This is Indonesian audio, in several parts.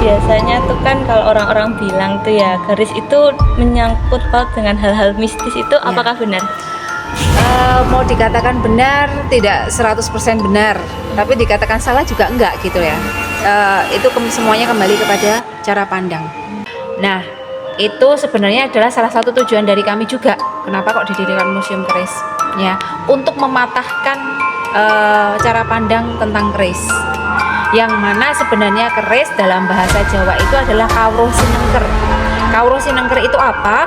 biasanya tuh kan kalau orang-orang bilang tuh ya keris itu menyangkut paut dengan hal-hal mistis itu apakah benar? Mau dikatakan benar tidak 100% benar, tapi dikatakan salah juga enggak gitu ya. Itu semuanya kembali kepada cara pandang. Nah, itu sebenarnya adalah salah satu tujuan dari kami juga. Kenapa kok didirikan museum keris? Ya, untuk mematahkan cara pandang tentang keris. Yang mana sebenarnya keris dalam bahasa Jawa itu adalah kawruh sinengker. Kawruh sinengker itu apa?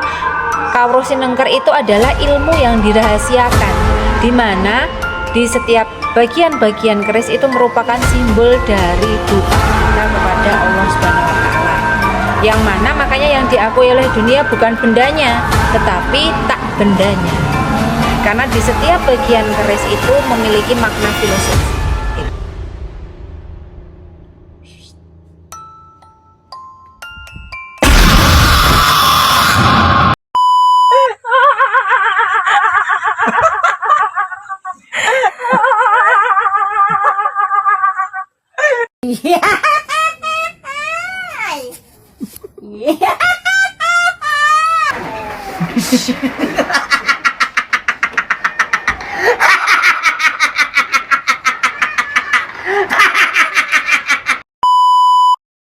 Kawruh sinengker itu adalah ilmu yang dirahasiakan, di mana di setiap bagian-bagian keris itu merupakan simbol dari doa kita kepada Allah Subhanahu wa taala. Yang mana makanya yang diakui oleh dunia bukan bendanya, tetapi tak bendanya. Karena di setiap bagian keris itu memiliki makna filosofi.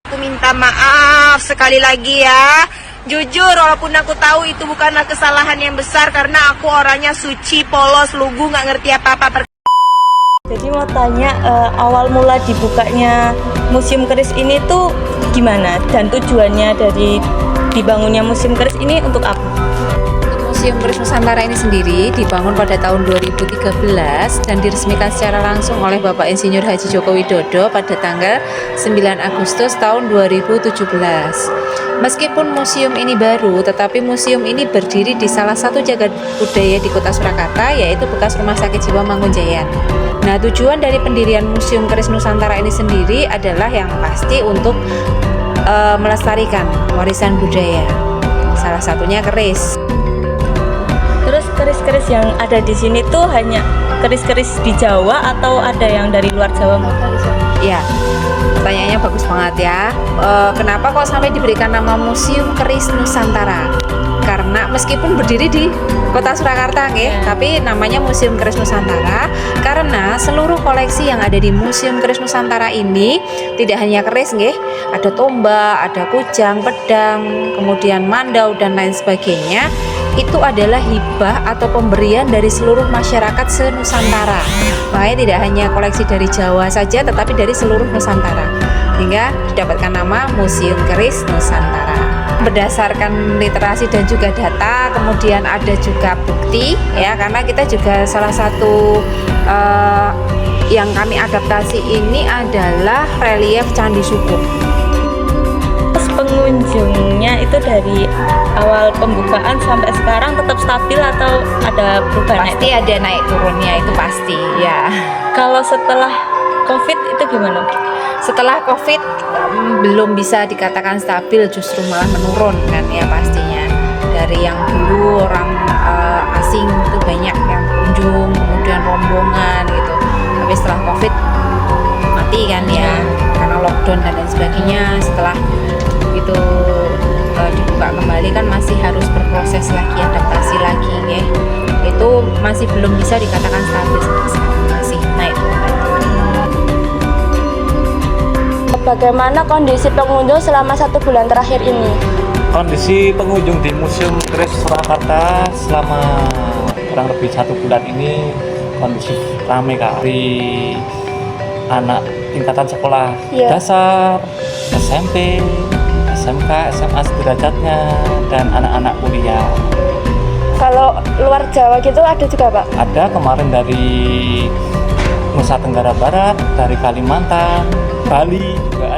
Aku minta maaf sekali lagi ya. Jujur walaupun aku tahu itu bukanlah kesalahan yang besar karena aku orangnya suci, polos, lugu, nggak ngerti apa-apa. Jadi mau tanya awal mula dibukanya museum keris ini tuh gimana dan tujuannya dari dibangunnya museum keris ini untuk apa? Museum Keris Nusantara ini sendiri dibangun pada tahun 2013 dan diresmikan secara langsung oleh Bapak Insinyur Haji Joko Widodo pada tanggal 9 Agustus tahun 2017. Meskipun museum ini baru, tetapi museum ini berdiri di salah satu jagat budaya di Kota Surakarta, yaitu bekas Rumah Sakit Jiwa Mangunjayan. Nah, tujuan dari pendirian Museum Keris Nusantara ini sendiri adalah yang pasti untuk melestarikan warisan budaya. Salah satunya keris. Terus keris-keris yang ada di sini tuh hanya keris-keris di Jawa atau ada yang dari luar Jawa? Ya, pertanyaannya bagus banget ya. Kenapa kok sampai diberikan nama Museum Keris Nusantara? Karena meskipun berdiri di Kota Surakarta, tapi namanya Museum Keris Nusantara karena seluruh koleksi yang ada di Museum Keris Nusantara ini tidak hanya keris, ada tombak, ada kujang, pedang, kemudian mandau dan lain sebagainya. Itu adalah hibah atau pemberian dari seluruh masyarakat se-Nusantara. Makanya tidak hanya koleksi dari Jawa saja, tetapi dari seluruh Nusantara, hingga didapatkan nama Museum Keris Nusantara. Berdasarkan literasi dan juga data, kemudian ada juga bukti ya, karena kita juga salah satu yang kami adaptasi ini adalah relief Candi Sukup. Pengunjungnya itu dari awal pembukaan sampai sekarang tetap stabil atau ada perubahan? Pasti ada naik turunnya, itu pasti ya. Kalau setelah COVID itu gimana? Setelah COVID belum bisa dikatakan stabil, justru malah menurun kan ya pastinya. Dari yang dulu orang asing itu banyak yang kunjung, kemudian rombongan gitu. Tapi setelah COVID mati kan ya, karena lockdown dan lain sebagainya. Setelah itu dibuka kembali kan masih harus berproses lagi, adaptasi lagi ya. Itu masih belum bisa dikatakan stabil, masih naik turun. Bagaimana kondisi pengunjung selama 1 bulan terakhir ini? Kondisi pengunjung di Museum Keris Surakarta selama kurang lebih 1 bulan ini kondusif, ramai Kak. Dari anak tingkatan sekolah dasar, SMP, SMK, SMA sederajatnya, dan anak-anak kuliah. Kalau luar Jawa gitu ada juga Pak? Ada kemarin dari Nusa Tenggara Barat, dari Kalimantan, Bali juga